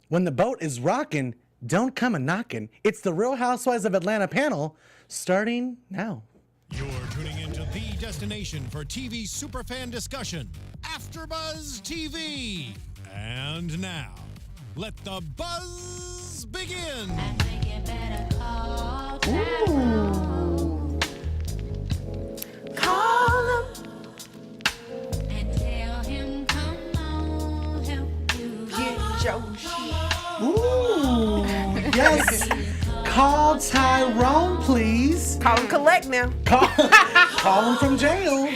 When the boat is rockin', don't come a-knockin'. It's the Real Housewives of Atlanta panel, starting now. You're tuning into the destination for TV superfan discussion, AFTERBUZZ TV. And now, let the buzz begin. Ooh. Call him and tell him, come on, help you get your shit. Ooh. Yes. Call Tyrone, please. Call him collect now. Call him from jail.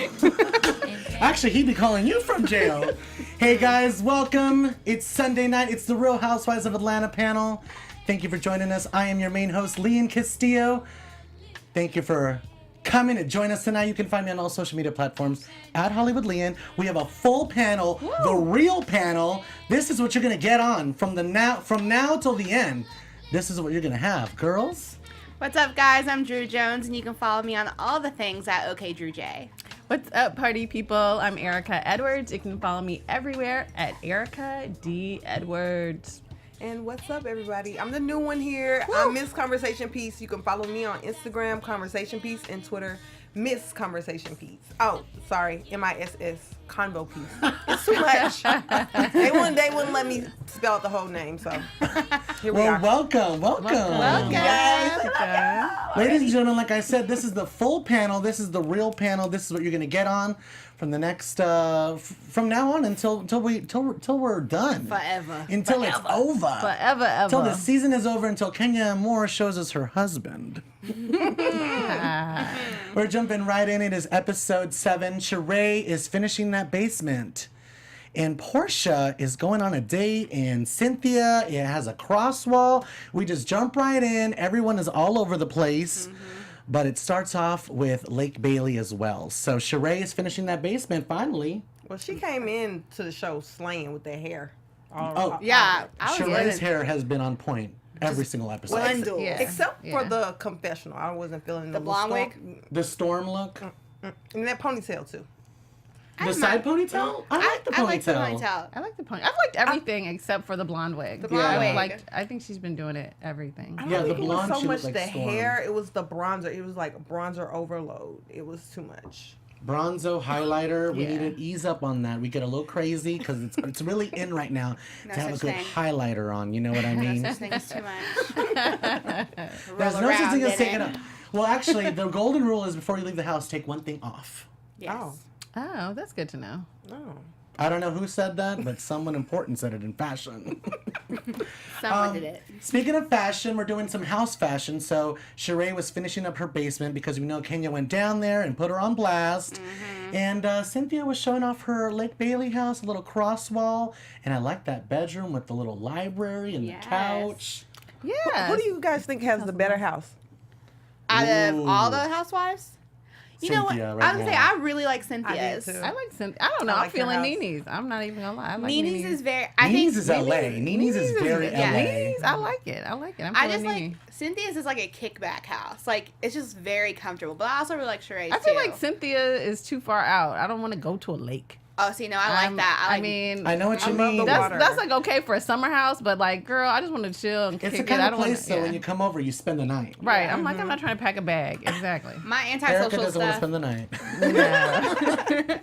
Actually, he'd be calling you from jail. Hey guys, welcome. It's Sunday night. It's the Real Housewives of Atlanta panel. Thank you for joining us. I am your main host, Lian Castillo. Thank you for coming and join us tonight. You can find me on all social media platforms at Hollywood Lian. We have a full panel, the real panel. This is what you're gonna get on from now till the end. This is what you're gonna have, girls. What's up, guys? I'm Drew Jones, and you can follow me on all the things at OKDrewJ. What's up, party people? I'm Erika Edwards. You can follow me everywhere at Erika D. Edwards. And what's up, everybody? I'm the new one here. I'm Miss Conversation Piece. You can follow me on Instagram, Conversation Piece, and Twitter, Miss Conversation Piece. Oh, sorry, MISS, Convo Piece. It's too much. They wouldn't let me spell out the whole name, so here we are. Welcome. Yes. Ladies and gentlemen, like I said, this is the full panel. This is the real panel. This is what you're gonna get on from the next from now on until we're done. Forever. Until it's over. Forever, ever. Until the season is over. Until Kenya Moore shows us her husband. We're jumping right in. It is episode 7. Sheree is finishing that basement. And Porsha is going on a date, and Cynthia, it has a cross wall. We just jump right in. Everyone is all over the place. But it starts off with Lake Bailey as well. So Sheree is finishing that basement finally. Well, she came in to the show slaying with that hair. Yeah, I was Sheree's getting hair has been on point every single episode. bundles. Yeah. Except for the confessional. I wasn't feeling The blonde wig? The storm look. And that ponytail, too. The side ponytail? I like the ponytail. I like the ponytail. I like the point. I've liked everything except for the blonde wig. The blonde wig. I think she's been doing it everything. I don't Yeah, the think it blonde, was so she much looked the like Storm. hair. It was the bronzer. It was like bronzer overload. It was too much. Bronzo highlighter. We Yeah. need to ease up on that. We get a little crazy because it's really in right now No to have a such good thing. highlighter on. You know what I mean? No such thing as too much. There's Roll no such around thing as in taking it. up. Well, actually, the golden rule is before you leave the house, take one thing off. Yes. Oh, that's good to know. Oh. I don't know who said that, but someone important said it in fashion. Someone did it. Speaking of fashion, we're doing some house fashion. So Sheree was finishing up her basement because we know Kenya went down there and put her on blast. And Cynthia was showing off her Lake Bailey house, a little cross wall. And I like that bedroom with the little library and Yes. the couch. Yeah. Who do you guys think has the better house? Out of Ooh. all the housewives? You know what? Cynthia I right was gonna say, now. I really like Cynthia's. too. I like Cynthia. I don't know. I I'm like your feeling house. Nene's. I'm not even gonna lie. I like Nene's is very. I Nene's think is LA. Nene's is very yeah. LA. Nene's, I like it. I'm I feeling just Nene. like Cynthia's is like a kickback house. Like it's just very comfortable. But I also really like Sheree's I feel too. like Cynthia is too far out. I don't want to go to a lake. Oh, see, no, I like that. I like, I know what you love mean. the water. That's like okay for a summer house, but like, girl, I just want to chill and It's kick the it. kind I of don't place, want though, when you come over, you spend the night. Right. I'm like, I'm not trying to pack a bag. Exactly. my Erica antisocial doesn't want to stuff. spend the night. Yeah.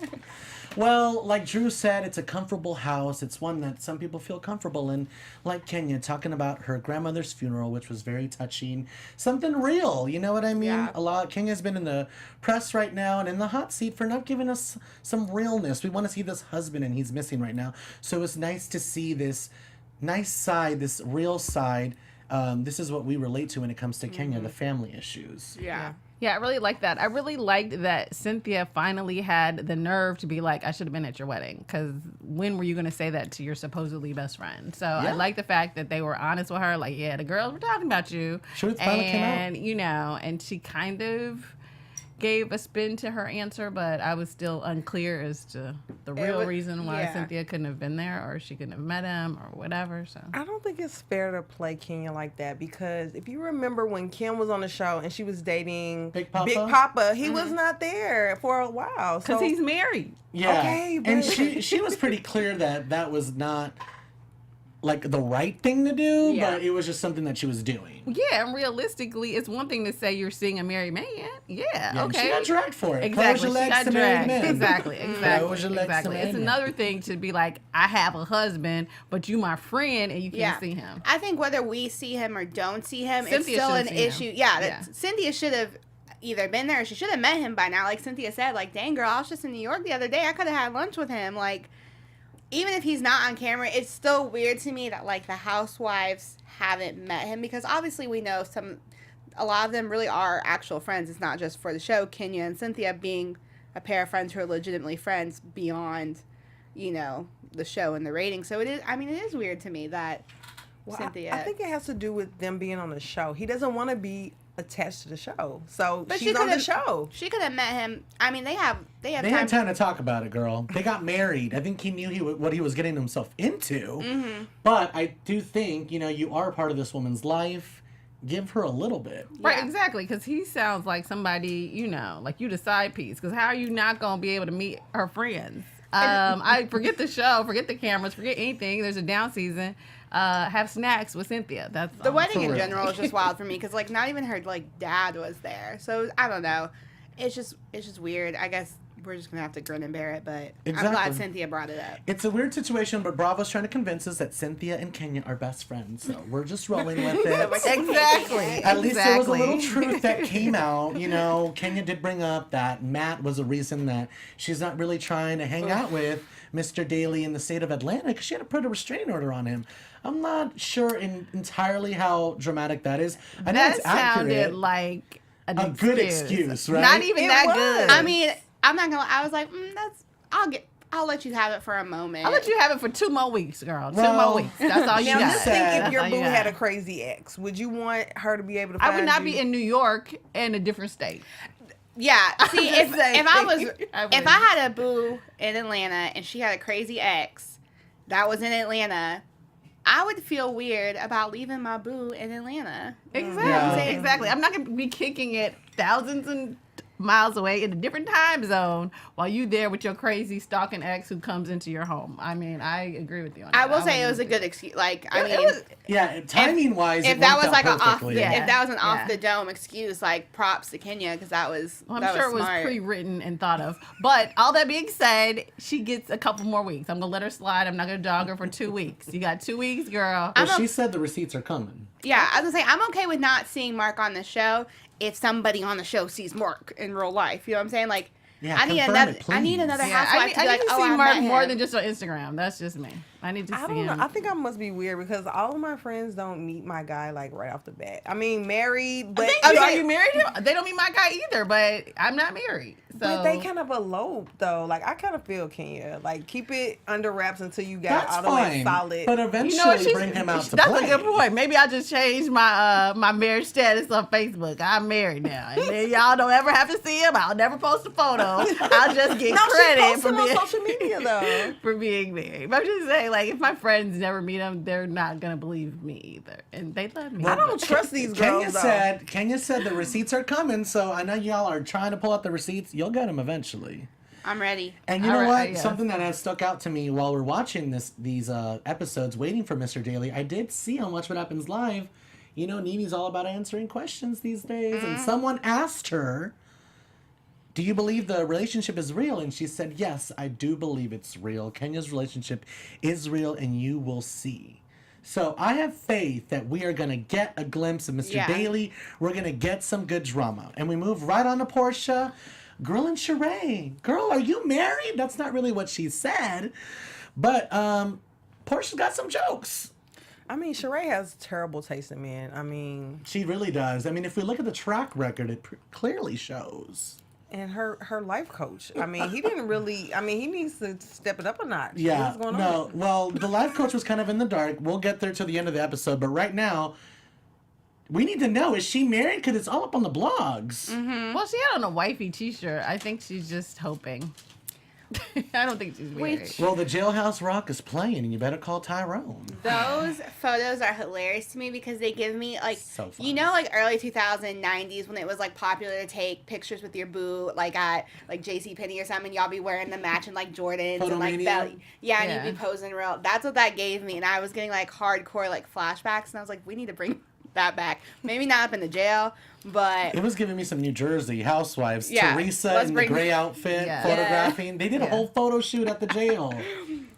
Well, like Drew said, it's a comfortable house. It's one that some people feel comfortable in. Like Kenya talking about her grandmother's funeral, which was very touching. Something real, you know what I mean? Yeah. Kenya's been in the press right now and in the hot seat for not giving us some realness. We want to see this husband, and he's missing right now. So it's nice to see this nice side, this real side. This is what we relate to when it comes to Kenya, the family issues. Yeah. Yeah, I really like that. I really liked that Cynthia finally had the nerve to be like, I should have been at your wedding. Because when were you going to say that to your supposedly best friend? So I like the fact that they were honest with her. Like, yeah, the girls were talking about you. Truth finally came out. And, you know, and she kind of gave a spin to her answer, but I was still unclear as to the real reason why Cynthia couldn't have been there, or she couldn't have met him, or whatever. So I don't think it's fair to play Kenya like that, because if you remember when Kim was on the show and she was dating Big Papa? he was not there for a while. because So he's married. Yeah. Okay, and but- she was pretty clear that was not like the right thing to do, Yeah. but it was just something that she was doing. Yeah, and realistically, it's one thing to say you're seeing a married man. Yeah, Yeah, and okay. she got dragged for it. Exactly. Close your She legs got to married dragged. men. Exactly. Close Exactly. your legs to Exactly. married It's men. another thing to be like, I have a husband, but you my friend and you can't see him. I think whether we see him or don't see him, Cynthia it's still an should've seen issue. him. Yeah, Yeah. Cynthia should have either been there or she should have met him by now. Like Cynthia said, like, dang girl, I was just in New York the other day. I could have had lunch with him. Like, even if he's not on camera, it's still weird to me that like the housewives haven't met him, because obviously we know a lot of them really are actual friends. It's not just for the show. Kenya and Cynthia being a pair of friends who are legitimately friends beyond, you know, the show and the ratings. So it is. I mean, it is weird to me that Cynthia. I think it has to do with them being on the show. He doesn't want to be attached to the show, so But she's on the show. She could have met him. I mean, they have They had time to talk about it, girl. They got married. I think he knew what he was getting himself into. Mm-hmm. But I do think, you are a part of this woman's life. Give her a little bit. Right, Yeah. exactly, because he sounds like somebody, like you the side piece, because how are you not going to be able to meet her friends? I forget the show, forget the cameras, forget anything. There's a down season. Have snacks with Cynthia. That's The wedding in real. general is just wild for me because like not even her like dad was there. So I don't know. It's just weird. I guess we're just gonna have to grin and bear it. But I'm glad Exactly. Cynthia brought it up. It's a weird situation, but Bravo's trying to convince us that Cynthia and Kenya are best friends. So we're just rolling with it. Exactly. At least there was a little Exactly. truth that came out. Kenya did bring up that Matt was a reason that she's not really trying to hang out with Mr. Daly in the state of Atlanta because she had to put a restraining order on him. I'm not sure entirely how dramatic that is. I know That it's accurate. sounded like A good excuse, right? Not even It that was. good. I mean, I'm not gonna. I was like, I'll let you have it for a moment. I'll let you have it for 2 more weeks, girl. 2 Well, more weeks. That's all you Now, got. just think if That's your all boo you had got. a crazy ex, would you want her to be able to I find would not you? be in New York in a different state. Yeah. See, just if saying. I was, I if wouldn't. I had a boo in Atlanta and she had a crazy ex that was in Atlanta, I would feel weird about leaving my boo in Atlanta. Exactly. Yeah. Exactly. I'm not going to be kicking it thousands and miles away in a different time zone while you there with your crazy stalking ex who comes into your home. I mean, I agree with you on that. I will say it was a wouldn't do good excuse. Like, I It mean, was- Yeah, timing-wise, if it that worked was out like an off, perfectly. Yeah. if that was an Yeah. off the dome excuse, like props to Kenya because that was. Well, I'm that sure it was was smart. pre-written and thought of. But all that being said, she gets a couple more weeks. I'm going to let her slide. I'm not going to dog her for 2 weeks. You got 2 weeks, girl. Well, she said the receipts are coming. Yeah, I was gonna say I'm okay with not seeing Mark on the show if somebody on the show sees Mark in real life. You know what I'm saying? Like, Yeah, I need confirm another. it, I need please. another Yeah, housewife I need to be like, to oh, see I Mark met more him. than just on Instagram. That's just me. I need to I see don't him. know. I think I must be weird because all of my friends don't meet my guy like right off the bat. I mean, married, but Are you married him? They don't meet my guy either, but I'm not married. So But they kind of elope though. Like I kind of feel Kenya. Like keep it under wraps until you got That's all the way fine. solid. But eventually she's- bring him out to that's play. a good point. Maybe I just changed my my marriage status on Facebook. I'm married now, and then y'all don't ever have to see him. I'll never post a photo. I'll just get no, she credit posts for him on being social media though. for being married. But I'm just saying, like, if my friends never meet him, they're not gonna believe me either, and they love me. I don't trust these girls though. Kenya said the receipts are coming, so I know y'all are trying to pull out the receipts. You'll get them eventually. I'm ready. And you All know right, what? yeah. Something that has stuck out to me while we're watching these episodes, waiting for Mr. Daly, I did see on Watch What Happens Live, Nene's all about answering questions these days. And someone asked her, do you believe the relationship is real? And she said, yes, I do believe it's real. Kenya's relationship is real, and you will see. So I have faith that we are going to get a glimpse of Mr. Yeah. Daly. We're going to get some good drama. And we move right on to Porsha. Girl and Sheree. Girl, are you married? That's not really what she said. But Portia's got some jokes. I mean, Sheree has terrible taste in men. I mean, She really does. I mean, if we look at the track record, it clearly shows. and her life coach. I mean, he didn't really. I mean, he needs to step it up a notch. Yeah. What's going No, on? well, the life coach was kind of in the dark. We'll get there to the end of the episode. But right now, we need to know, is she married? Because it's all up on the blogs. Well, she had on a wifey T-shirt. I think she's just hoping. I don't think she's married. Well, the Jailhouse Rock is playing, and you better call Tyrone. Those photos are hilarious to me because they give me like, So fun. you know, like early 90s when it was like popular to take pictures with your boo, like at like JCPenney or something. Y'all be wearing the matching like Jordans and like Photomania? belly. Yeah, and Yeah. you'd be posing real. That's what that gave me, and I was getting like hardcore like flashbacks, and I was like, we need to bring that back. Maybe not up in the jail, but It was giving me some New Jersey housewives. Yeah, Teresa let's in the bring- gray outfit, Yeah. photographing. They did a whole photo shoot at the jail.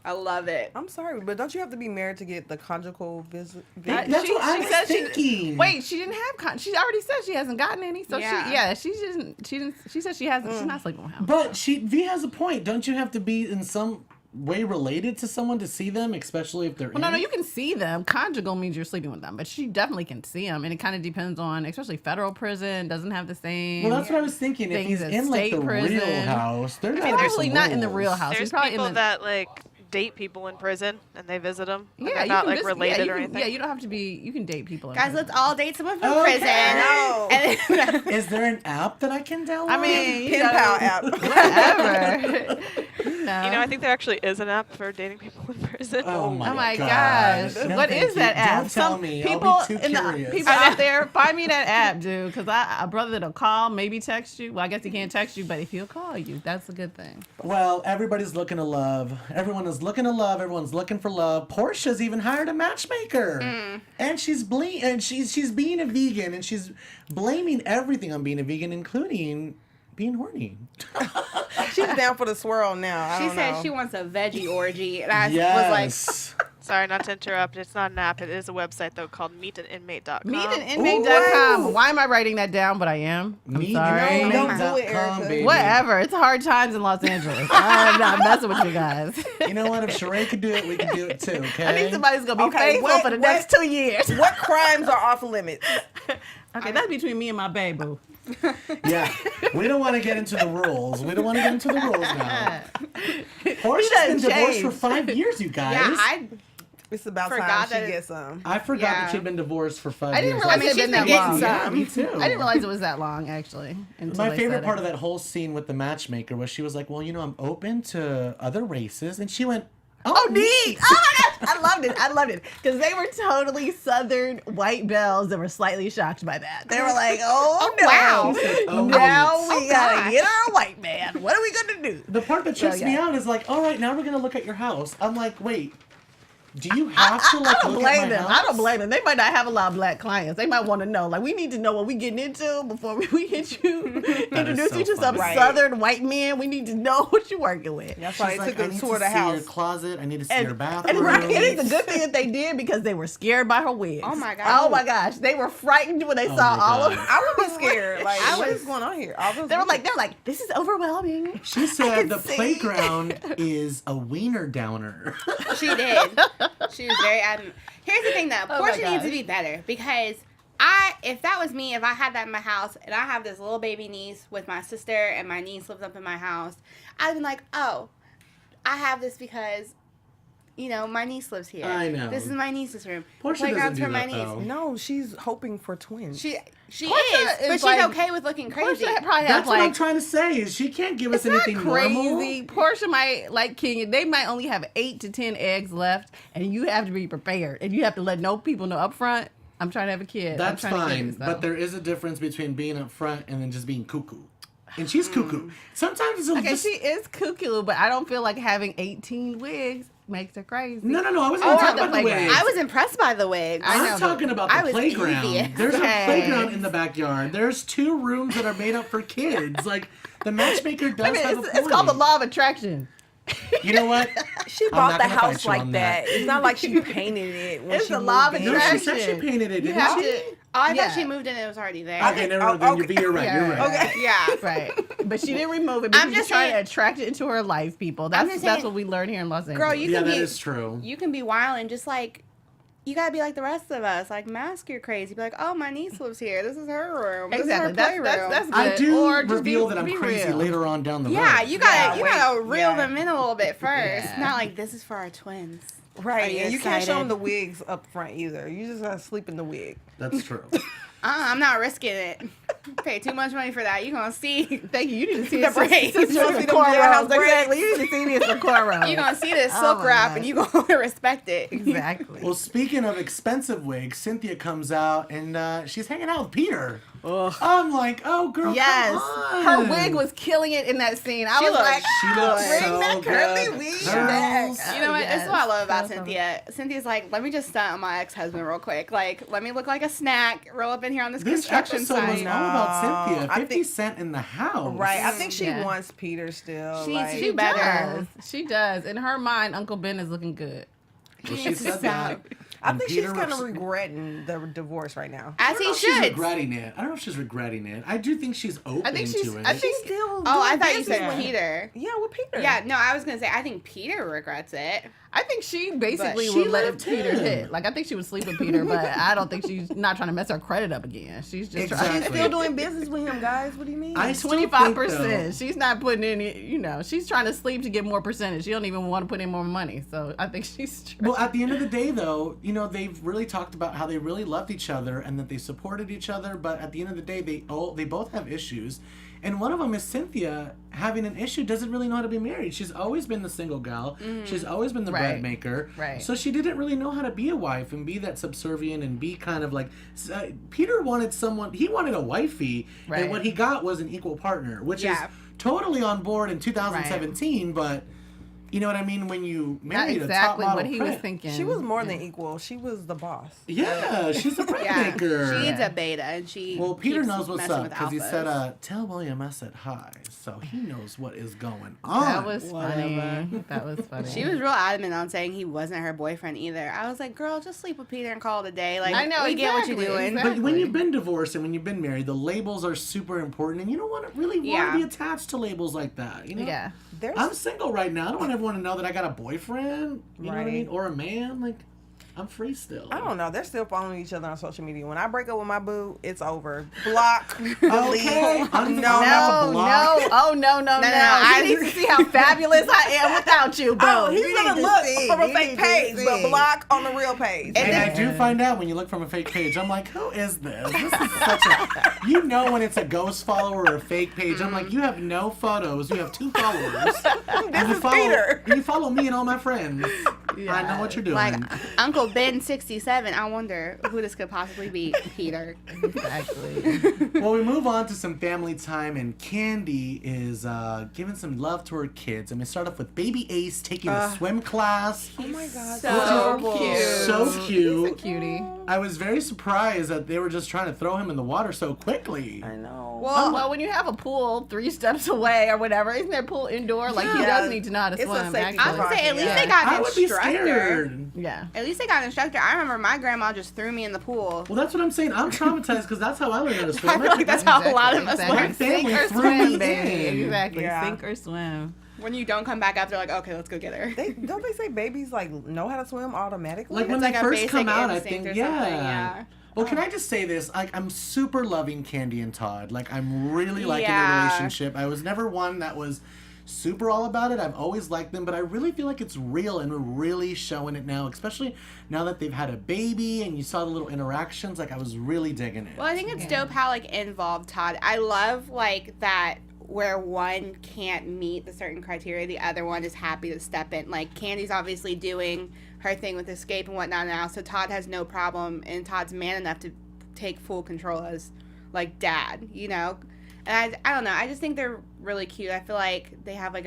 I love it. I'm sorry, but don't you have to be married to get the conjugal visit? That's what I was thinking. Wait, she didn't have she already said she hasn't gotten any. So Yeah. she said she hasn't. She's not sleeping with him. But V has a point. Don't you have to be in some way related to someone to see them, especially if they're Well, no, you can see them. Conjugal means you're sleeping with them, but she definitely can see them, and it kind of depends on, especially federal prison doesn't have the same. Well, that's what I was thinking. If things he's as in like state the prison. real house, they're Probably not in the real house. There's He's probably people in the, that like date people in prison and they visit them. yeah, they're you not can like just, related you or can- anything. Yeah, you don't have to be. You can date people. In Guys, prison. let's all date someone from Okay. prison. No. And then- Is there an app that I can download? I mean, you Pen know, pal app. whatever. You know, I think there actually is an app for dating people in prison. Oh my, Oh my gosh. gosh! No, What thank is that you. app? Don't tell Some me. people I'll be too in the curious. people out there, find me that app, dude. Because a brother that'll call, maybe text you. Well, I guess he can't text you, but if he'll call you, that's a good thing. Well, everybody's looking to love. Everyone is looking to love. Everyone's looking for love. Portia's even hired a matchmaker, and she's she's being a vegan, and she's blaming everything on being a vegan, including being horny. She's down for the swirl now. I She don't said know. she wants a veggie orgy, and I was Yes. Sorry, not to interrupt. It's not an app. It is a website though called meetaninmate.com. Meetaninmate.com. Why am I writing that down? But I am. I'm sorry. No, don't do it, Erika. baby. Whatever. It's hard times in Los Angeles. I'm not messing with you guys. You know what? If Sheree could do it, we can do it too. Okay. I think somebody's gonna be Okay, faithful what- for the what- next 2 years. What crimes are off limits? Okay, that's between me and my bae boo. Yeah, we don't want to get into the rules. We don't want to get into the rules now. Portia's done been divorced changed. for 5 years, you guys. yeah, I It's about Forgot time that she it- gets some. I forgot Yeah. that she'd been divorced for 5 I years. didn't realize mean, it had she's been been that getting long. Yeah, some. me too. I didn't realize it was that long, actually. My favorite part of that whole scene with the matchmaker was she was like, well, you know, I'm open to other races. And she went, Oh, neat! Oh my gosh, I loved it because they were totally Southern white belles that were slightly shocked by that. They were like, "Oh, no, wow. Oh, now neat. we gotta gosh. get our white man. What are we gonna do?" The part that trips So, me yeah. out is like, all right, now we're going to look at your house. I'm like, wait, do you have to like I don't look at blame my them. house? I don't blame them. They might not have a lot of black clients. They might want to know. Like, we need to know what we getting into before we get you introduce so you to some funny. Southern white men. We need to know what you're working with. That's why She's they like, took I a need tour to of the see your house. closet. I need to see your And bathroom. right, it is a good thing that they did because they were scared by her wigs. Oh my gosh. Oh my gosh, they were frightened when they Oh saw my all of. God. I would be scared. Like, I what was- is going on here? All those They were like, this is overwhelming. She said the see. playground is a wiener downer. She did. She was very adamant. Here's the thing, though. Oh my Portia needs to gosh. be better because if that was me, if I had that in my house and I have this little baby niece with my sister and my niece lives up in my house, I'd be like, oh, I have this because, you know, my niece lives here. I know. This is my niece's room. Portia Playground's doesn't do for my that, though. No, she's hoping for twins. She Portia is, but is she's like- okay with looking crazy. Portia probably has That's what I'm like. trying to say. Is she can't give us It's not anything crazy. normal. Portia might like King. They might only have 8 to 10 eggs left, and you have to be prepared, and you have to let people know up front. I'm trying to have a kid. I'm That's trying to get fine, this, though. but there is a difference between being up front and then just being cuckoo. And she's cuckoo. Sometimes it's Okay, just... she is cuckoo, but I don't feel like having 18 wigs makes her crazy. No, I wasn't Or even talking the about the playground. wigs. I was impressed by the wigs. I know, I'm but talking about I the was playground. envious. There's Okay. a playground in the backyard. There's 2 rooms that are made up for kids. Like, the matchmaker does I mean, have a it's point. called the law of attraction. You know what? She I'm bought not the gonna house fight you like on that. that. It's not like she painted it when It's she the law of moved in. No, she attraction. said she painted it, You didn't have she? to. Oh, I Yeah. thought she moved in and it was already there. Okay, no, then okay. you're right. You're right. Okay. Yeah. Right, but she didn't remove it. I'm Because just she's trying saying- to attract it into her life, people. That's just that's saying- what we learn here in Los Angeles. Girl, you Yeah, can that be is true. you can be wild and just like you gotta be like the rest of us. Like mask your crazy. Be like, oh, my niece lives here. This is her room. This exactly. is her playroom. That's good. I do Or just reveal be, that I'm be crazy real. later on down the road. yeah, you gotta wait, reel yeah. them in a little bit first. Yeah. Not like this is for our twins. Right, Are you and you can't show them excited? the wigs up front either. You just gotta sleep in the wig. That's true. I'm not risking it. Pay too much money for that. You gonna see. Thank you. You need to see The this. braids. This You is wanna see the them jailhouse cornrows. braids? Exactly. You need to see me as the cornrows. You gonna see this Oh silk my wrap God. and you gonna respect it. Exactly. Well, speaking of expensive wigs, Cynthia comes out and she's hanging out with Peter. I'm like, oh, girl, Yes, come on. her wig was killing it in that scene. I was looked- like, She looks bring so that curly good. wig Curls. back. You know what? This is what I love about Yes. Cynthia. Cynthia's like, let me just stunt on my ex-husband real quick. Like, let me look like a snack, roll up in here on this This construction episode was site. all about Cynthia. I 50 think- Cent in the house. Right. I think she Yeah. wants Peter still. She like, needs to do better. Does. She does. In her mind, Uncle Ben is looking good. Well, she needs to said that. stop. I and think Peter she's kind of was- regretting the divorce right now. I As don't he know if she's should. regretting it. I don't know if she's regretting it. I do think she's open I think she's. to it. I think. Still Oh, I doing thought you said business. Peter. Yeah, with Peter. Yeah, no, I was gonna say I think Peter regrets it. I think she basically But she would let left Peter him. hit. Like I think she would sleep with Peter, but I don't think she's not trying to mess her credit up again. She's just Exactly. trying. She's still doing business with him, guys. What do you mean? I still 25%. think, She's not putting any. You know, she's trying to sleep to get more percentage. She don't even want to put in more money. So I think she's. Well, at the end of the day, though, you know, they've really talked about how they really loved each other and that they supported each other. But at the end of the day, they both have issues, and one of them is Cynthia having an issue. Doesn't really know how to be married. She's always been the single gal. She's always been the bread Right. maker. Right. So she didn't really know how to be a wife and be that subservient and be kind of like. Peter wanted someone. He wanted a wifey, Right. and what he got was an equal partner, which Yeah. is totally on board in 2017. But. You know what I mean? When you Not married exactly a top model what he was prince. thinking. She was more than equal. She was the boss. Yeah, she's a bread Yeah, maker. she's a beta, and she. Well, Peter keeps knows what's messing up with because he alphas. said, "Tell William I said hi," so he knows what is going on. That was funny. That was funny. She was real adamant on saying he wasn't her boyfriend either. I was like, girl, just sleep with Peter and call it a day. Like, I know, we get what you're exactly, doing. exactly. But when you've been divorced and when you've been married, the labels are super important, and you don't want to really want Yeah. to be attached to labels like that. You know? Yeah. There's I'm single right now. I don't want everyone to know that I got a boyfriend. You know what I Right. mean? Or a man. Like, I'm free still. I don't know. They're still following each other on social media. When I break up with my boo, it's over. Block. Okay. Delete. I'm No, not No, a block. no, oh no, no, no! I- You need to see how fabulous I am without you, boo. Oh, he's You gonna need to look see. from a You fake need to page, but see. block on the real page. And I do find out when you look from a fake page, I'm like, who is this? This is such a. You know when it's a ghost follower or a fake page. I'm like, you have no photos. You have 2 followers. and you is follow, Peter. and you follow me and all my friends. I know what you're doing. Like, Uncle Ben 67, I wonder who this could possibly be. Peter. Exactly. Well, we move on to some family time, and Candy is giving some love to her kids. And we start off with baby Ace taking a swim class. Oh my God. So cute. So cute. Cutie. I was very surprised that they were just trying to throw him in the water so quickly. I know. Well, when you have a pool 3 steps away or whatever, isn't there pool indoor? Like he Yeah. does need to know how to It's a swim. safety I was gonna say, at least Yeah. they got an I would be instructor. scared. Yeah. At least they got an instructor. I remember my grandma just threw me in the pool. Well, that's what I'm saying. I'm traumatized because that's how I learned how to swim. I feel like that's how a lot of us Exactly. My learn. family Sink or threw me swim, baby. in. Exactly. Yeah. Sink or swim. When you don't come back up, they're like, okay, let's go get her. Don't they say babies like know how to swim automatically? Like when It's they like a first come basic out, I instinct think, or something, yeah. Well, can I just say this? Like, I'm super loving Candy and Todd. Like, I'm really liking their Yeah. relationship. I was never one that was super all about it. I've always liked them, but I really feel like it's real, and we're really showing it now, especially now that they've had a baby and you saw the little interactions. Like, I was really digging it. Well, I think it's dope how like involved Todd. I love like that where one can't meet the certain criteria, the other one is happy to step in. Like Candy's obviously doing her thing with escape and whatnot now, so Todd has no problem, and Todd's man enough to take full control as like dad, you know. And I don't know. I just think they're really cute. I feel like they have like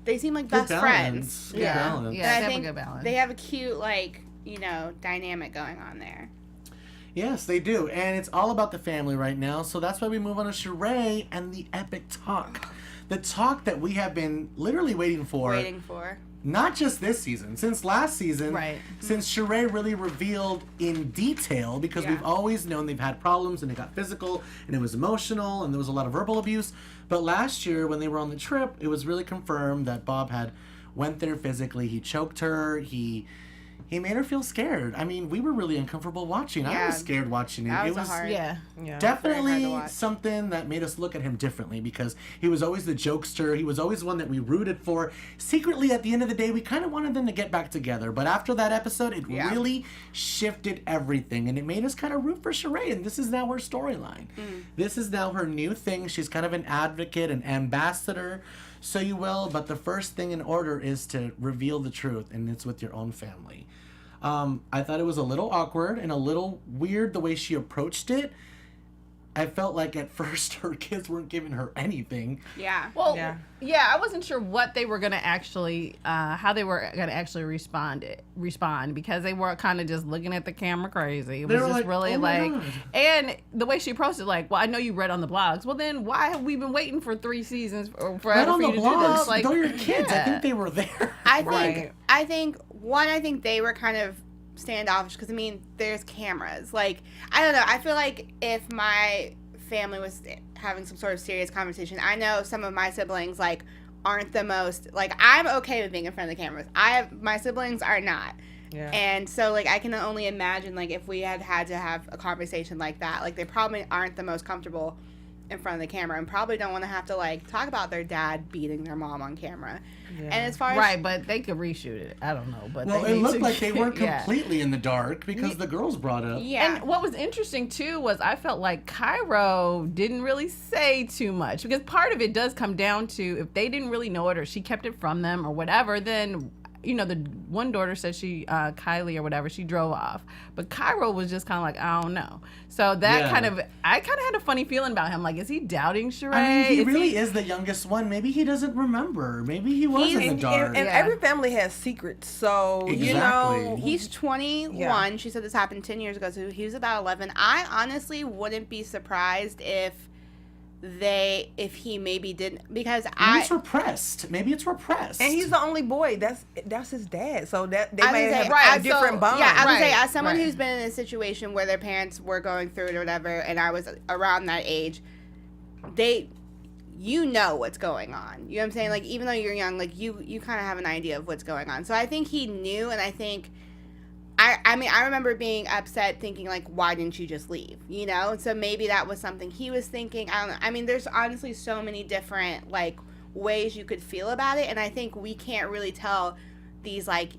they seem like Good best friends. balance. Good Yeah. balance. Yeah, And I they have a think good balance. they have a cute like dynamic going on there. Yes, they do. And it's all about the family right now. So that's why we move on to Sheree and the epic talk. The talk that we have been literally waiting for. Not just this season, since last season. Right. Since Sheree really revealed in detail, because Yeah. we've always known they've had problems and it got physical and it was emotional and there was a lot of verbal abuse. But last year when they were on the trip, it was really confirmed that Bob had went there physically. He choked her. He he made her feel scared. I mean, we were really uncomfortable watching. I Yeah. was scared watching it. That It was a was hard. Yeah. Yeah. definitely Very hard to watch. something that made us look at him differently because he was always the jokester. He was always one that we rooted for. Secretly, at the end of the day, we kind of wanted them to get back together. But after that episode, it Yeah. really shifted everything. And it made us kind of root for Sheree. And this is now her storyline. This is now her new thing. She's kind of an advocate, an ambassador, so you will. But the first thing in order is to reveal the truth. And it's with your own family. I thought it was a little awkward and a little weird the way she approached it. I felt like at first her kids weren't giving her anything. Yeah. Well, Yeah. yeah, I wasn't sure what they were gonna actually, how they were gonna actually respond because they were kind of just looking at the camera crazy. It They was were just like, really "Oh my like, God." and the way she approached it, like, well, I know you read on the blogs. Well, then why have we been waiting for 3 seasons or forever Right on for the you to do blogs, this? Like, they're your kids. I yeah. think they were there. I think they were kind of standoffish because I mean, there's cameras. Like, I don't know. I feel like if my family was having some sort of serious conversation, I know some of my siblings like aren't the most like I'm okay with being in front of the cameras. My siblings are not. Yeah. And so like I can only imagine like if we had to have a conversation like that, like they probably aren't the most comfortable in front of the camera and probably don't want to have to like talk about their dad beating their mom on camera. Yeah. And as far as Right, but they could reshoot it. I don't know, but Well, they it need looked to like they weren't yeah. completely in the dark because the girls brought up. yeah. And what was interesting too was I felt like Cairo didn't really say too much because part of it does come down to if they didn't really know it or she kept it from them or whatever, then you know the one daughter said she Kylie or whatever she drove off, but Cairo was just kind of like I don't know. So that Yeah. I kind of had a funny feeling about him. Like, is he doubting Sheree? I mean, he Is really is the youngest one. Maybe he doesn't remember. Maybe he was in the And, dark. and Yeah. every family has secrets, so you know. Exactly. He's 21. Yeah. She said this happened 10 years ago, so he was about 11. I honestly wouldn't be surprised if he maybe didn't, because Maybe it's repressed. Maybe it's repressed. And he's the only boy. That's his dad. So that they I may would say- have right, a different so- bond. Yeah, I would Right, say as someone right. who's been in a situation where their parents were going through it or whatever, and I was around that age, you know what's going on. You know what I'm saying? Like, even though you're young, like, you kind of have an idea of what's going on. So I think he knew, and I think, I mean, I remember being upset thinking, like, why didn't you just leave? You know? And so maybe that was something he was thinking. I don't know. I mean, there's honestly so many different, like, ways you could feel about it, and I think we can't really tell these, like,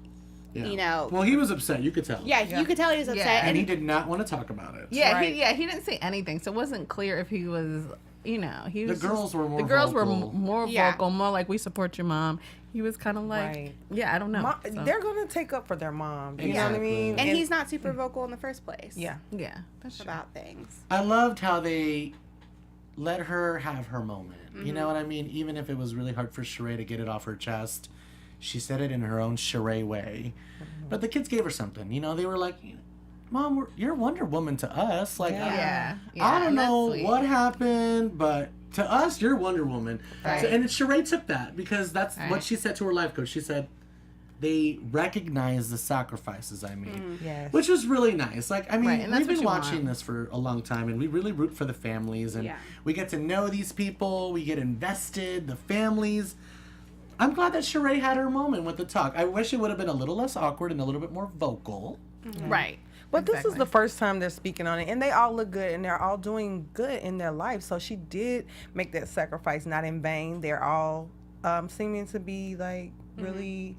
Yeah. you know. Well, he was upset. You could tell. Yeah, you could tell he was upset. Yeah. And he did not want to talk about it. Yeah, Right. he didn't say anything, so it wasn't clear if he was, he was. girls were more The girls vocal. were more Yeah. vocal, more like we support your mom. He was kind of like, Right. yeah, I don't know. So, They're gonna take up for their mom. You know what I Exactly. mean? And he's not super vocal in the first place. yeah. yeah, that's true. About things. I loved how they let her have her moment. Mm-hmm. You know what I mean? Even if it was really hard for Sheree to get it off her chest, she said it in her own Sheree way. Mm-hmm. But the kids gave her something. You know, they were like, Mom, you're Wonder Woman to us. Like, Yeah, I don't that's know sweet. what happened, but to us, you're Wonder Woman. Right. So, and Sheree took that because that's what Right. she said to her life coach. She said, they recognize the sacrifices I made. Yes. Which was really nice. Like, I mean, Right, and that's we've been what you watching want. this for a long time, and we really root for the families, and Yeah. we get to know these people. We get invested, the families. I'm glad that Sheree had her moment with the talk. I wish it would have been a little less awkward and a little bit more vocal. Right. But this is Exactly. the first time they're speaking on it, and they all look good, and they're all doing good in their life. So she did make that sacrifice, not in vain. They're all seeming to be like really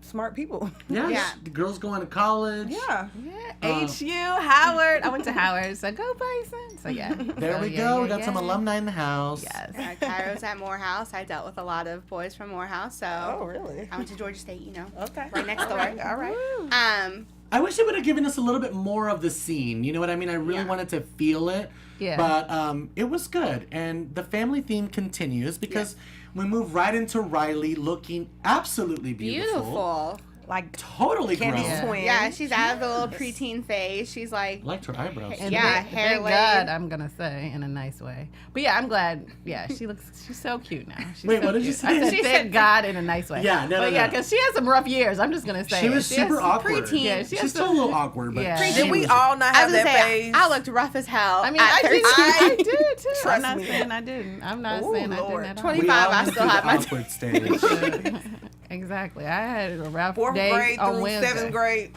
smart people. Yeah, Yeah. the girls going to college. Yeah. Yeah, HU, Howard. I went to Howard, so go Bison. So yeah. There So, we yeah, go. yeah, We got some yeah. alumni in the house. Yes. Cairo's at Morehouse. I dealt with a lot of boys from Morehouse, so Oh, really? I went to Georgia State, you know. Okay. Right next door. All right. I wish it would have given us a little bit more of the scene. You know what I mean? I really Yeah. wanted to feel it. Yeah. But it was good. And the family theme continues because we move right into Riley looking absolutely beautiful. Beautiful. Like Totally Candy's grown. twin. Yeah, she's out of the little preteen phase. She's like, Liked her eyebrows. And Yeah, thank, hair thank laid. God, I'm gonna say in a nice way. But yeah, I'm glad. Yeah, she's so cute now. She's Wait, so what did you cute. say? I said She thank God in a nice way. Yeah, no, but no, yeah, no. because she has some rough years. I'm just gonna say She it. was super awkward. preteen. Yeah, she has She's still a some, little awkward, but Yeah. she Did we was- all not I have was gonna that say, phase? I looked rough as hell. I mean, at I did. 13. I did too. I'm Trust not me. saying I didn't. I'm not Ooh, saying I Lord. didn't at all. 20 We all 25, I went still through have the my awkward stage. Exactly. I had a rough 4th day grade on through Wednesday. 7th grade.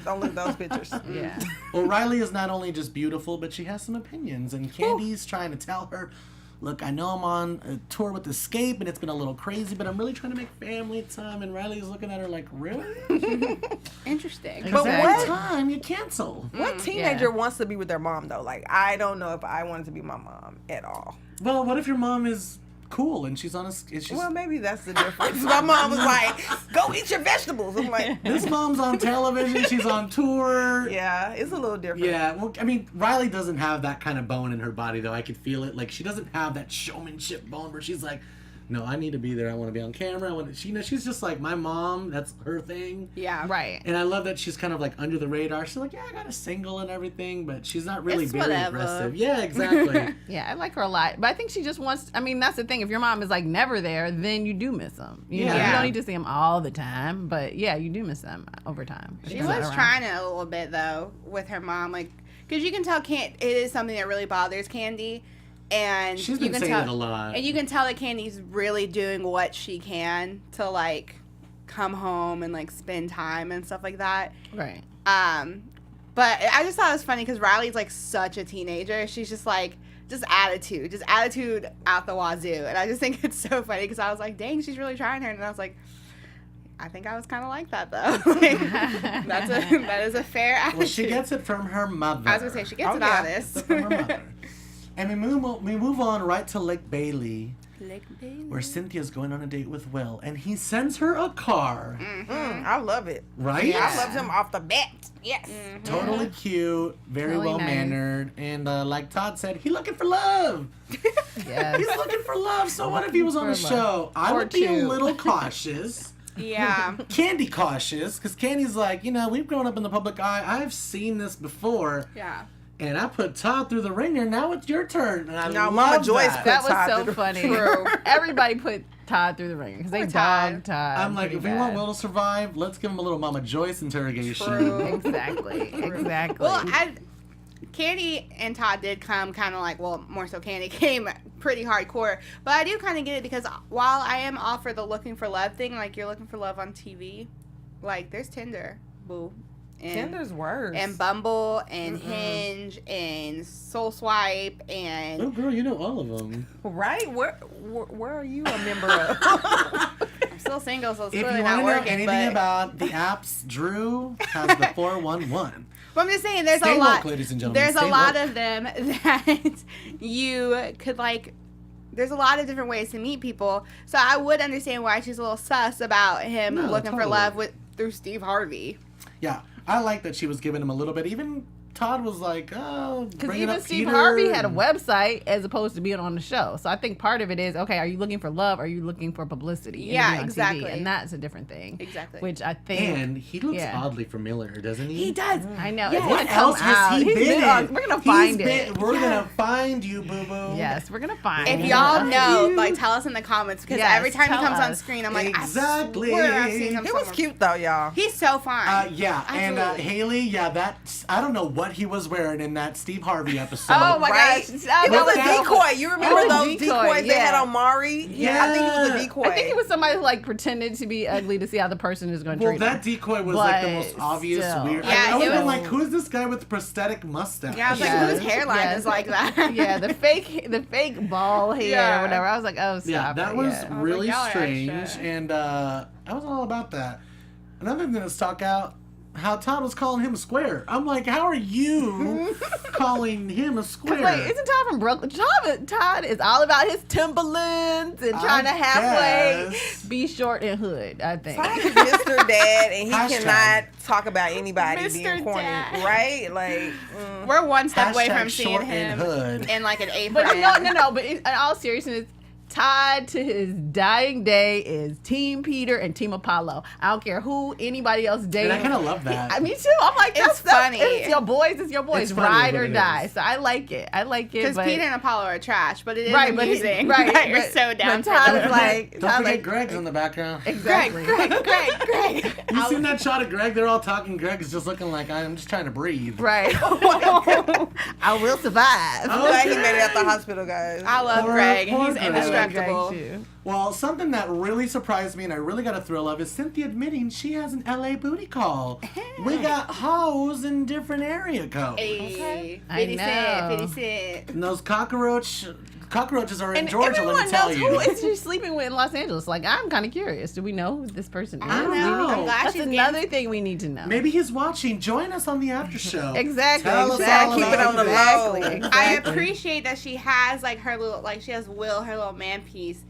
Don't look at those pictures. Yeah. Well, Riley is not only just beautiful, but she has some opinions. And Candy's trying to tell her, look, I know I'm on a tour with Escape, and it's been a little crazy, but I'm really trying to make family time. And Riley's looking at her like, really? Interesting. But Exactly. what time you cancel? What teenager wants to be with their mom though? Like, I don't know if I wanted to be my mom at all. Well, what if your mom is cool and she's on a... She's, Well, maybe that's the difference. My mom was like, "Go eat your vegetables." I'm like, this mom's on television. She's on tour. yeah, it's a little different. Yeah, well, I mean, Riley doesn't have that kind of bone in her body, though. I could feel it. Like, she doesn't have that showmanship bone where she's like, no, I need to be there. I want to be on camera. I want to, she's just like, my mom, that's her thing. Yeah. Right. And I love that she's kind of like under the radar. She's like, yeah, I got a single and everything, but she's not really It's very whatever. aggressive. Yeah, exactly. Yeah, I like her a lot. But I think she just wants, I mean, that's the thing. If your mom is like never there, then you do miss them. You know, you Yeah. don't need to see them all the time. But yeah, you do miss them over time. She She's was not around. trying it a little bit though with her mom, like, because you can tell it is something that really bothers Candy, and She's you been can saying tell, it a lot. and you can tell that Candy's really doing what she can to like come home and like spend time and stuff like that. Right. But I just thought it was funny because Riley's like such a teenager. She's just like just attitude out the wazoo, and I just think it's so funny because I was like, dang, she's really trying her, and I was like, I think I was kind of like that though. Like, that is a fair attitude. Well, she gets it from her mother. I was gonna say she gets Oh, it yeah. honest. From her mother. And we move on right to Lake Bailey, where Cynthia's going on a date with Will, and he sends her a car. I love it. Right? Yeah, I loved him off the bat. Yes. Totally cute, very Really well mannered, and like Todd said, he looking for love. Yes. He's looking for love. So what if he was on the For love. show? I Or would be a two. little cautious. Yeah. Candy cautious, because Candy's like, we've grown up in the public eye. I've seen this before. Yeah. And I put Todd through the ringer. Now it's your turn. And I Now love Mama Joyce that. That was Todd so through the funny. True. Everybody put Todd through the ringer because they Poor Todd. dogged Todd. I'm like, pretty if we bad. want Will to survive, let's give him a little Mama Joyce interrogation. Exactly. Well, Candy and Todd did come kind of like, well, more so Candy came pretty hardcore. But I do kind of get it because while I am all for the looking for love thing, like you're looking for love on TV, like there's Tinder, boo. And, Tinder's worse. and Bumble and Hinge and Soul Swipe Oh, and girl, you know all of them. Right? Where are you a member of? I'm still single, so it's If clearly you not want to know working. anything But, about the apps, Drew has the 411. but I'm just saying, there's Stay a lot. woke, ladies and gentlemen. There's a Stay lot woke. of them that you could like. There's a lot of different ways to meet people, so I would understand why she's a little sus about him No, looking for totally. love through Steve Harvey. Yeah, I like that she was giving him a little bit. Even Todd was like, oh, Because bringing even up Steve Peter. Harvey had a website as opposed to being on the show. So I think part of it is, okay, are you looking for love? Or are you looking for publicity? and to Yeah, be on TV? exactly. And that's a different thing. Exactly. Which I think. And he looks Yeah. oddly familiar, doesn't he? He does. I know. Yeah. It's gonna What come else has out. he He's been on- in? We're going to He's find been- it. We're going to find you, boo-boo. Yes, we're going to find If it. y'all know, you. like, tell us in the comments because Yes, every time he tell comes on us. screen, I'm like, Exactly. I swear I've seen him He was somewhere. cute though, y'all. He's so fine. Yeah, and Absolutely. Haley, yeah, that's, I don't know what he was wearing in that Steve Harvey episode. Oh my Right? gosh. It That was was a so- decoy. You remember It was a those decoy, decoys they had yeah. on Mari? Yeah, I think it was a decoy. I think it was somebody who like pretended to be ugly to see how the person is going to Well, treat that them. decoy was like the But most obvious still. weird. Yeah, I would it have been was- like, who's this guy with the prosthetic mustache? Yeah, I was like, Yes. whose hairline Yes. is like that? Yeah, the fake ball hair Yeah. or whatever. I was like, oh, stop Yeah, that it. was Yeah. really y'all are strange, extra. and I was all about that. Another thing that stuck out, how Todd was calling him a square. I'm like, how are you calling him a square? Wait, isn't Todd from Brooklyn? Todd is all about his Timberlands and trying to halfway guess. be short and hood, I think. Todd is Mr. Dad, and he Hashtag. cannot talk about anybody being Mr. corny, Dad. right? Like, We're one step away Hashtag from seeing short him and hood. in like an apron. But no. But in all seriousness, Todd to his dying day is Team Peter and Team Apollo. I don't care who anybody else dates. And I kind of love that. Me too. I'm like, It's that's funny. It's your boys. It's your boys. It's funny Ride what or it die. is. So I like it. Because but- Peter and Apollo are trash, but it is Right, but amusing. right, that you're but- so down but for Todd them. is like, Don't Todd forget like, Greg's in the background. exactly. Greg. You seen that shot of Greg? They're all talking. Greg is just looking like, I'm just trying to breathe. Right. I will survive. Oh, glad he made it out the hospital, guys. I love Poor- Greg. poor He's Greg. indestructible. Greg, too. Well, something that really surprised me and I really got a thrill of is Cynthia admitting she has an LA booty call. We got hoes in different area codes. Hey, I 50 know. cent, 50 cent. And those cockroaches are in And Georgia, everyone let me tell knows you. who is she sleeping with in Los Angeles. Like, I'm kind of curious. Do we know who this person is? I don't know. I'm glad That's she's another thing we need to know. Maybe he's watching. Join us on the after show. Exactly. Tell us exactly. all about Keep it on the low. Exactly. I appreciate that she has like her little, like she has Will, her little man piece,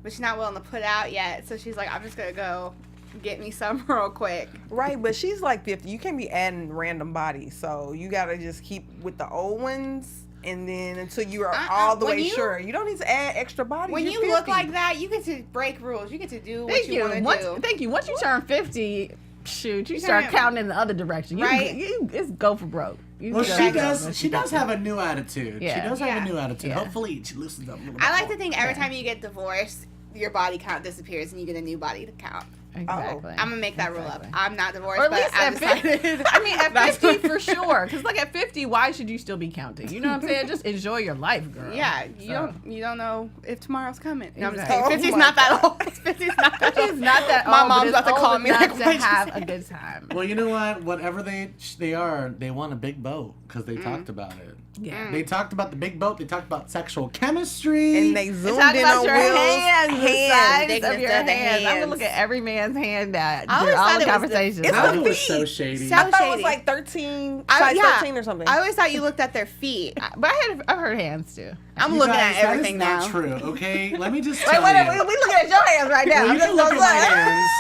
but she's not willing to put out yet. So she's like, I'm just gonna go get me some real quick. Right, but she's like 50. You can't be adding random bodies, so you gotta just keep with the old ones, and then until you are all the when way you- sure. You don't need to add extra bodies. When You're you look 50. like that, you get to break rules. You get to do what Thank you you. want to do. Thank you. Once you turn 50, shoot, you start can't- counting in the other direction. You, Right. It's go for broke. You Well, just she go does. for She broke. does have a new attitude. Yeah. She does have Yeah. a new attitude. Yeah. Hopefully, she loosens up a little bit. I like more. to think every time you get divorced, your body count disappears and you get a new body to count. Exactly. I'm gonna make that rule up. Exactly. I'm not divorced, Or at but least I've at 50. decided. I mean, at That's 50 for sure. Because like at 50, why should you still be counting? You know what I'm saying? Just enjoy your life, girl. Yeah, So. you don't know if tomorrow's coming. No, I'm just Exactly. kidding. 50's Oh not my that old. 50's not that old. It's not that My old, mom's but about it's to call old me enough like, to what'd you have say? a good time. Well, you know what? Whatever they are, they want a big boat because they talked about it. Yeah. They talked about the big boat. They talked about sexual chemistry. and they zoomed Talk in about on your Will's hands, the size thickness of your of the hands. I'm gonna hands. look at every man's hand that I always during all thought the it was the- conversations. It's that the was feet. so shady. So I thought it was shady. like 13, size 13 or something. I always thought you looked at their feet. But I've heard hands too. I'm You looking guys, at everything that now. is not true. Okay, let me just Wait, tell wait, you. wait, we looking at your hands right now. Well, you can look at my hands.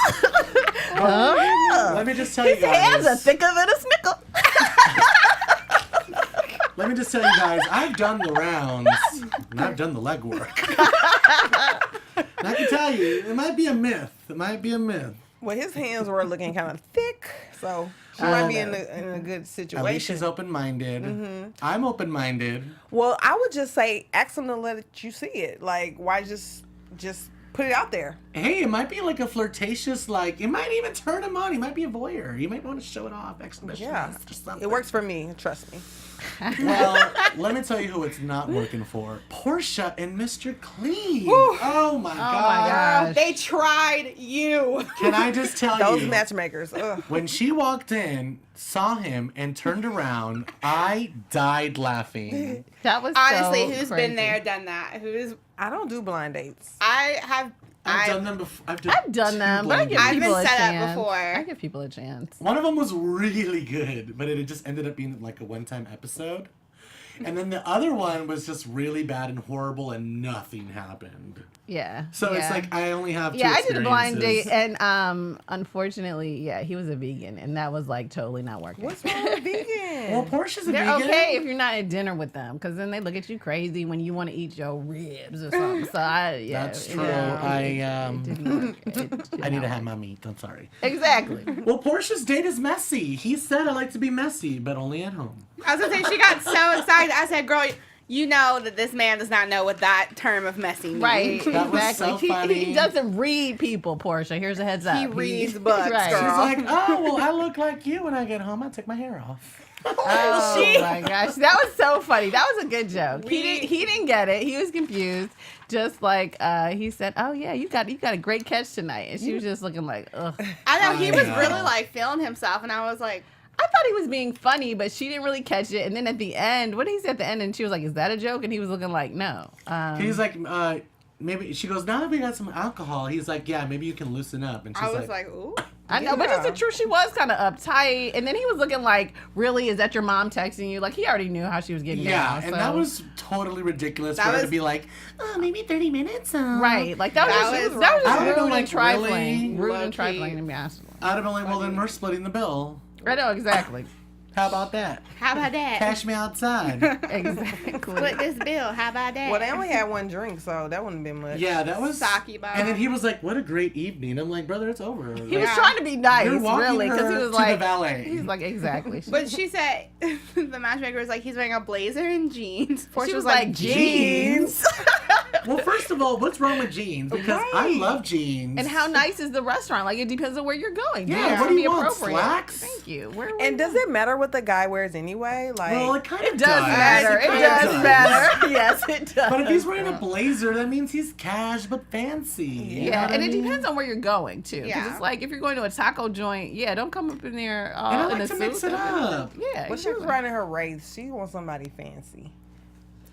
Oh. Let me just tell you His hands are guys. thicker than a snickle. Let me just tell you guys. I've done the rounds and I've done the legwork. And I can tell you, it might be a myth. It might be a myth. Well, his hands were looking kind of thick, so she might be in a good At least situation. she's open-minded. I'm open-minded. Well, I would just say, ask him to let you see it. Like, why just put it out there? Hey, it might be like a flirtatious, like, it might even turn him on. He might be a voyeur. He might want to show it off, exhibition. Yeah, Or something. it works for me. Trust me. Well, let me tell you who it's not working for. Porsha and Mr. Clean. Oh my God. gosh. They tried you. Can I just tell Those you, matchmakers. Ugh. when she walked in, saw him, and turned around, I died laughing. That was Honestly, so who's crazy. been there, done that? Who's I don't do blind dates. I have. I've done them before. I've done them, but I give I've people been a set up chance. before. I give people a chance. One of them was really good, but it just ended up being like a one-time episode. And then the other one was just really bad and horrible, and nothing happened. Yeah. So it's yeah. like I only have two Yeah, I did a blind date, experiences. and unfortunately, yeah, he was a vegan, and that was like totally not working. What's wrong with vegan? Well, Portia's a They're vegan. okay if you're not at dinner with them, because then they look at you crazy when you want to eat your ribs or something. So That's true. It didn't work. It did I need not to have work. my meat. I'm sorry. Exactly. Well, Portia's date is messy. He said I like to be messy, but only at home. I was gonna say she got so excited. I said, "Girl, you know that this man does not know what that term of messy means." Right. That was exactly. so funny. He doesn't read people, Portia. Here's a heads up. He reads books, Right. girl. She's like, oh, well, I look like you when I get home. I take my hair off. Oh my gosh, that was so funny. That was a good joke. We- He didn't get it. He was confused. Just like he said, "Oh yeah, you got a great catch tonight," and she was just looking like, ugh. I know he I was know. really like feeling himself, and I was like, I thought he was being funny, but she didn't really catch it. And then at the end, what did he say at the end? And she was like, "Is that a joke?" And he was looking like, "No." He's like, maybe, she goes, now that we got some alcohol, he's like, yeah, maybe you can loosen up. And she's I was like, ooh. I know, but it's the truth. She was kind of uptight, and then he was looking like, "Really, is that your mom texting you?" Like he already knew how she was getting yeah, down. and so- that was totally ridiculous That for her to was- be like, oh, maybe 30 minutes. right. Like that was That just, was that was I just would've been rude like, and trifling, really? rude and Low-key. trifling to be honest. I'd have been like, well, then we're splitting the bill. I know exactly. How about that? How about that? Cash me outside. Exactly. Split this bill. How about that? Well, they only had one drink, so that wouldn't have been much. Yeah, that was... Sake bomb. And then he was like, what a great evening. I'm like, brother, it's over. He was Yeah. trying to be nice, You're walking really, because he her was to like, the valet. he's like, exactly. But she said, the matchmaker was like, he's wearing a blazer and jeans. Portia She was like, jeans. Well, first of all, what's wrong with jeans? Because I love jeans. And how nice is the restaurant? Like, it depends on where you're going. Yeah, Jeans what can do be you want, appropriate. slacks? Thank you. And does it matter what the guy wears anyway? Like, Well, it kind of does matter. It does matter. Yes, it does. But if he's wearing a blazer, that means he's cash but fancy. You know what and I it mean? depends on where you're going too. Because Yeah. it's like if you're going to a taco joint, don't come up in there And I in like a to suit. mix it up. Yeah, when she was riding her race, she wants somebody fancy.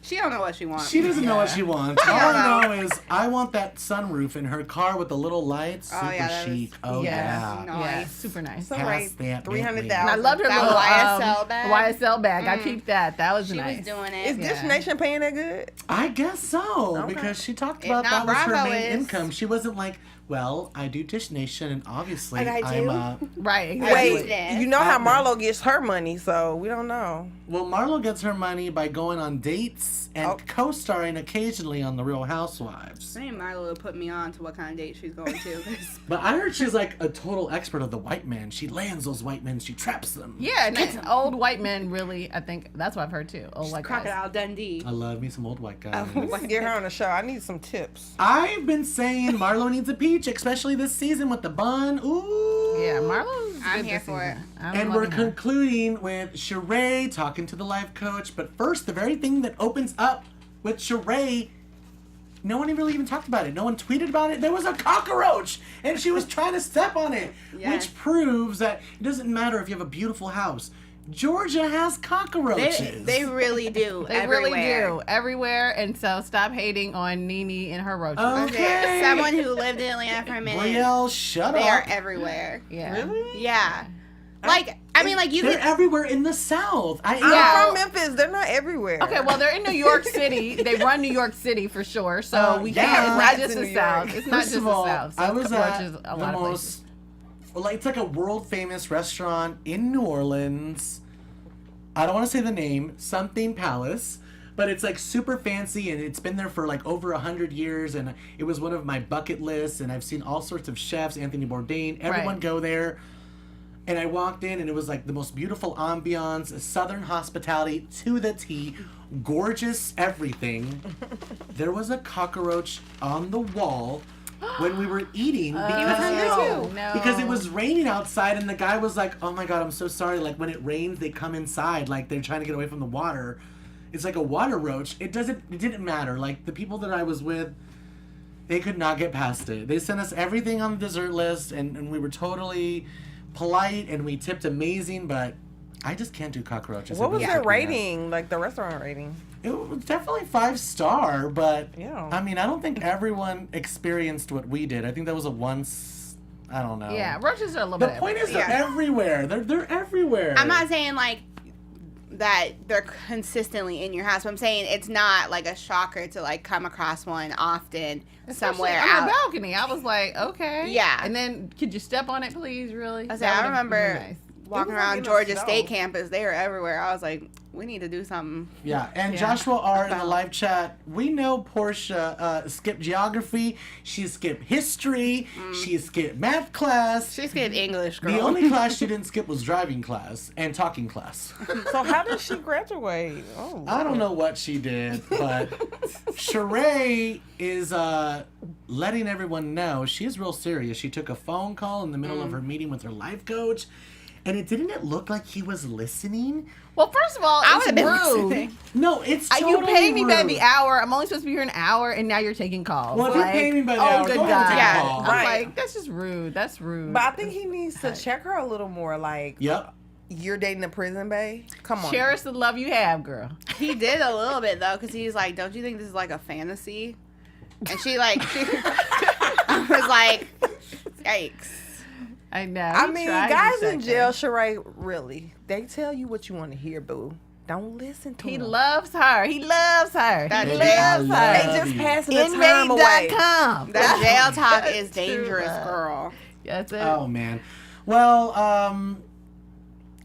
She don't know what she wants. She doesn't know what she wants. All I know is I want that sunroof in her car with the little lights. Super that was- chic. Oh, yeah. Nice. Yeah, super nice. So Pass right, that 300,000. And I loved her That little YSL bag. YSL bag. I peeped that. That was She nice. was doing it. Is Dish Nation paying that good? I guess so, Okay. because she talked If about not, that was her Bravo main is. income. She wasn't like, well, I do Dish Nation, and obviously And I do. I'm Right, exactly. Wait, you know how Marlo gets her money, so we don't know. well, Marlo gets her money by going on dates and co-starring occasionally on The Real Housewives. I need Marlo to put me on to what kind of date she's going to. 'cause But I heard she's like a total expert of the white man. She lands those white men, she traps them. Yeah, and it's old white men really, I think that's what I've heard too. Old white guys. Crocodile Dundee. I love me some old white guys. Let's get her on the show. I need some tips. I've been saying Marlo needs a peach, especially this season with the bun. Ooh. Yeah, Marlo's I'm good here this for season. I'm And we're loving her. concluding with Sheree talking to the life coach. But first, the very thing that opens up with Sheree, no one really even talked about it. No one tweeted about it. There was a cockroach, and she was trying to step on it, Yes. which proves that it doesn't matter if you have a beautiful house. Georgia has cockroaches. They really do. They really do everywhere, and so stop hating on Nene and her roaches. Okay. Someone who lived in Atlanta for a minute. Real, shut They up. are everywhere. Yeah. Really? Yeah. Like, I mean, like, you They're could. everywhere in the South. I'm from Memphis. They're not everywhere. Okay, well, they're in New York City. They run New York City for sure. So we yeah. can't. It's not Rats just in the New South. York. It's not First just of all, the South. So I was at cockroaches a the lot of most, places. like, it's like a world famous restaurant in New Orleans. I don't want to say the name, something Palace, but it's like super fancy and it's been there for like over 100 years. And it was one of my bucket lists. And I've seen all sorts of chefs, Anthony Bourdain, everyone Right. go there. And I walked in and it was like the most beautiful ambiance, Southern hospitality to the T, gorgeous everything. There was a cockroach on the wall when we were eating because it was raining outside and the guy was like, oh my God, I'm so sorry. Like when it rains, they come inside, like they're trying to get away from the water. It's like a water roach. It didn't matter. Like the people that I was with, they could not get past it. They sent us everything on the dessert list and we were totally polite and we tipped amazing, but I just can't do cockroaches. What It was really their took me out. rating? Like the restaurant rating? It was definitely 5-star, but Yeah. I mean, I don't think everyone experienced what we did. I think that was a once. I don't know. Yeah, roaches are a little The bit. point is, they're Yeah. everywhere. They're everywhere. I'm not saying, like, that they're consistently in your house, but I'm saying it's not, like, a shocker to, like, come across one often somewhere on out. the balcony. I was like, okay. Yeah. And then, could you step on it, please? Really? I said, That I would've remember been nice. walking It was like around in the Georgia snow. State campus. They were everywhere. I was like, we need to do something. Yeah, and Yeah. Joshua R in the About- live chat. We know Porsha skipped geography. She skipped history. She skipped math class. She skipped English, girl. The only class she didn't skip was driving class and talking class. So how did she graduate? Oh, I don't know what she did, but Sheree is letting everyone know she's real serious. She took a phone call in the middle of her meeting with her life coach, and didn't it look like he was listening? Well, first of all, I it's would've been rude. listening. No, it's totally You pay me by rude. the hour. I'm only supposed to be here an hour, and now you're taking calls. Well, if you pay me by the hour, good go ahead and God. take a Yeah. call. I'm Right. like, that's just rude. That's rude. But I think he needs to check her a little more. Like, Yep. you're dating a prison bae? Come on. Cherish the love you have, girl. He did a little bit, though, because he's like, don't you think this is like a fantasy? And she, like, I was like, yikes. I know. I he mean, tried to guys check in her. jail, Sheree, really, they tell you what you want to hear, boo. Don't listen to He them. loves her. He loves her. That He jail- loves They her. just passing the time away. Inmate.com. That jail talk That's is true dangerous, love. girl. That's it. Oh man. Well,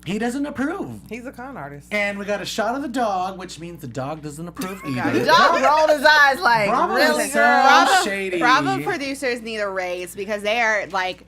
he doesn't approve. He's a con artist. And we got a shot of the dog, which means the dog doesn't approve either. The dog rolled his eyes like, Bravo really, is girl? so shady. Bravo producers need a raise because they are like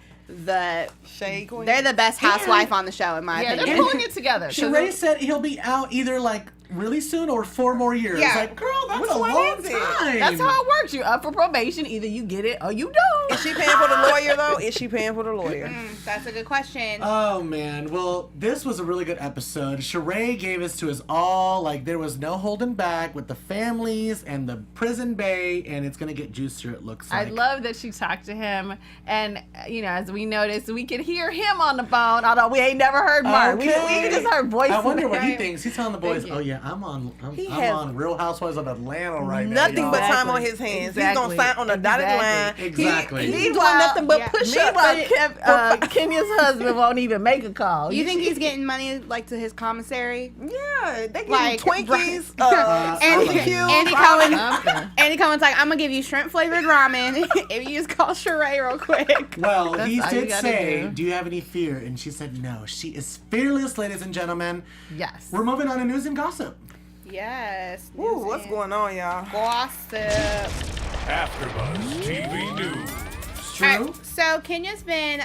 Shade queen. they're the best housewife on the show in my Yeah, opinion. they're pulling it together. 'cause Sheree said he'll be out either like really soon or 4 more years? Yeah. Like, girl, that's Which a one long is it? time. That's how it works. You up for probation. Either you get it or you don't. Is she paying for the lawyer though? Is she paying for the lawyer? That's a good question. Oh man, well, this was a really good episode. Sheree gave us to us all, like there was no holding back with the families and the prison bay, and it's gonna get juicier, it looks like. I love that she talked to him, and as we noticed, we could hear him on the phone, although we ain't never heard Mark. We just heard voices. I wonder what he thinks. He's telling the boys, "Oh yeah, I'm on Real Housewives of Atlanta right now." Nothing but y'all." time on his hands. He's gonna sign on a dotted line. Exactly. He's doing nothing but push ups. Kenya's husband won't even make a call. You think he's getting money like to his commissary? Yeah, they give Like, Twinkies. Andy Cohen's like, I'm gonna give you shrimp flavored ramen if you just call Sheree real quick. Well, That's he all you did gotta say, do you have any fear? And she said, no. She is fearless, ladies and gentlemen. Yes. We're moving on to news and gossip. Yes. Ooh, what's going on, y'all? Gossip. AfterBuzz TV News. True. All right, so Kenya's been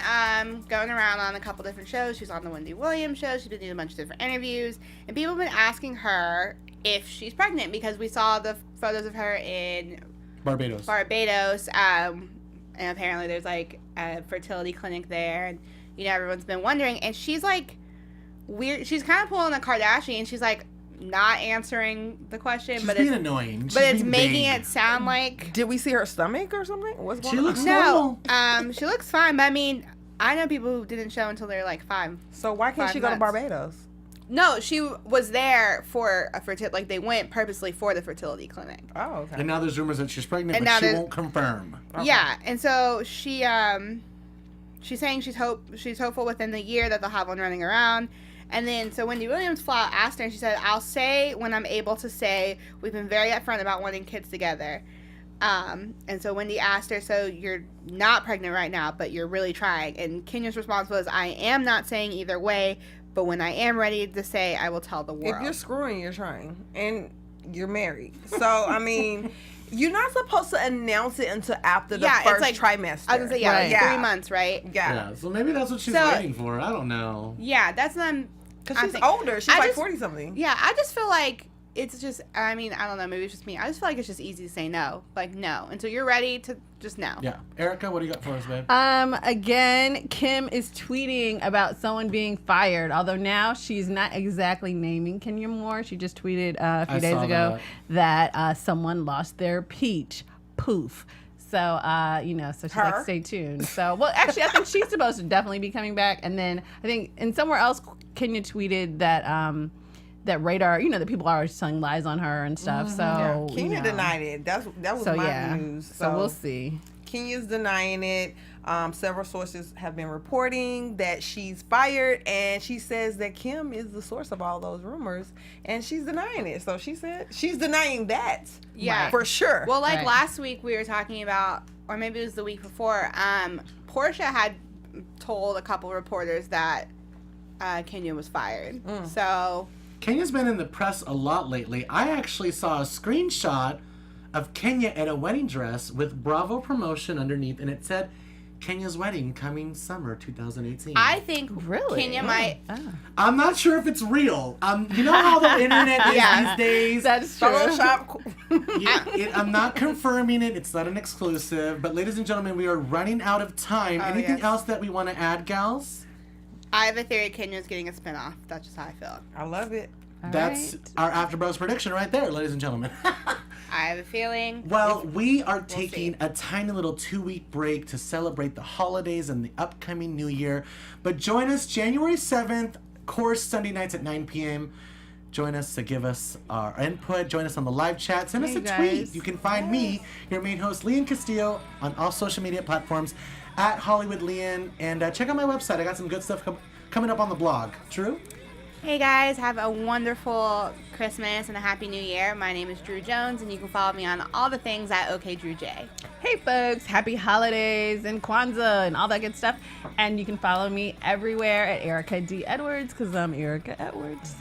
going around on a couple different shows. She's on the Wendy Williams show. She's been doing a bunch of different interviews. And people have been asking her if she's pregnant because we saw the photos of her in Barbados. And apparently there's like a fertility clinic there. And, everyone's been wondering. And she's like weird. She's kind of pulling a Kardashian. She's like not answering the question. She's but being it's annoying. But it's making it sound like... Did we see her stomach or something? What's going She on? looks No, normal. she looks fine, but I mean, I know people who didn't show until they're like 5. So why can't 5 she go to months. Barbados? No, she was there for a fertility, like they went purposely for the fertility clinic. Oh, okay. And now there's rumors that she's pregnant, And but now she there's- won't confirm. Okay. Yeah, and so she's saying she's hopeful within the year that they'll have one running around. And then, so Wendy Williams asked her, and she said, I'll say when I'm able to say, we've been very upfront about wanting kids together. And so Wendy asked her, so you're not pregnant right now, but you're really trying. And Kenya's response was, I am not saying either way, but when I am ready to say, I will tell the world. If you're screwing, you're trying. And you're married. So, I mean, you're not supposed to announce it until after the first trimester. I was going to say, like 3 months, right? Yeah, so maybe that's what she's So- waiting for. I don't know. Yeah, that's what I'm... Because I she's think- older. She's I like just- 40-something. Yeah, I just feel like it's just, I mean, I don't know, maybe it's just me. I just feel like it's just easy to say no. Like, no. Until you're ready to just no. Yeah. Erika, what do you got for us, babe? Again, Kim is tweeting about someone being fired, although now she's not exactly naming Kenya Moore. She just tweeted a few days saw ago that someone lost their peach. Poof. So, so she's like, stay tuned. So, well, actually, I think she's supposed to definitely be coming back. And then I think, and somewhere else, Kenya tweeted that that Radar, that people are always telling lies on her and stuff. So, Kenya denied it. That was my news. So we'll see. Kenya's denying it. Several sources have been reporting that she's fired, and she says that Kim is the source of all those rumors, and she's denying it. So she said she's denying that. Yeah. For sure. Well, like Right. last week we were talking about, or maybe it was the week before, Porsha had told a couple reporters that Kenya was fired. So... Kenya's been in the press a lot lately. I actually saw a screenshot of Kenya in a wedding dress with Bravo promotion underneath, and it said, Kenya's wedding coming summer 2018. I think Really? Kenya might... I'm not sure if it's real. You know how the internet is Yeah. these days? That's true. Photoshop. I'm not confirming it. It's not an exclusive. But ladies and gentlemen, we are running out of time. Anything yes. else that we want to add, gals? I have a theory Kenya's getting a spinoff. That's just how I feel. I love it. That's our AfterBuzz prediction right there, ladies and gentlemen. I have a feeling. Well, we are taking see. a tiny little 2-week break to celebrate the holidays and the upcoming new year. But join us January 7th, course Sunday nights at 9 p.m. Join us to give us our input. Join us on the live chat. Send us Hey, a tweet. guys. You can find me, your main host, Lian Castillo, on all social media platforms at Hollywood Lian. And check out my website. I got some good stuff coming up on the blog. True? Hey guys, have a wonderful Christmas and a Happy New Year. My name is Drew Jones, and you can follow me on all the things at OKDrewJ. Hey folks, happy holidays and Kwanzaa and all that good stuff. And you can follow me everywhere at Erika D. Edwards because I'm Erika Edwards.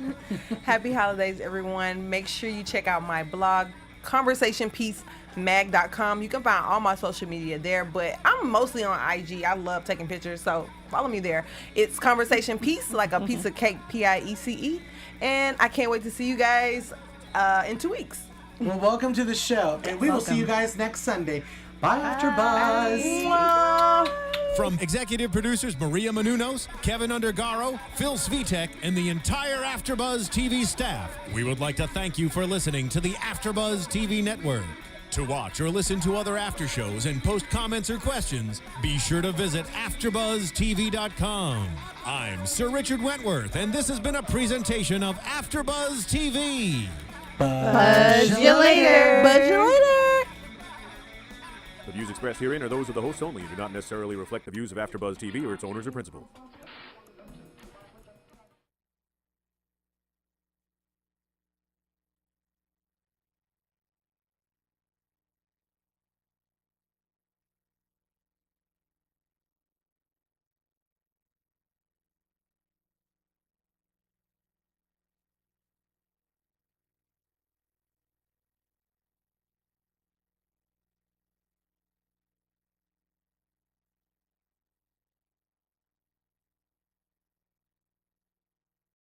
Happy holidays, everyone. Make sure you check out my blog, conversationpiecemag.com. You can find all my social media there, but I'm mostly on IG. I love taking pictures, so follow me there. It's Conversation Piece, like a piece of cake, Piece. And I can't wait to see you guys in 2 weeks. Well, welcome to the show, and we will see you guys next Sunday. Bye, AfterBuzz. From executive producers Maria Menounos, Kevin Undergaro, Phil Svitek, and the entire AfterBuzz TV staff, we would like to thank you for listening to the AfterBuzz TV network. To watch or listen to other after shows and post comments or questions, be sure to visit AfterBuzzTV.com. I'm Sir Richard Wentworth, and this has been a presentation of AfterBuzz TV. Buzz you later. Buzz you later. The views expressed herein are those of the hosts only and do not necessarily reflect the views of AfterBuzz TV or its owners or principals.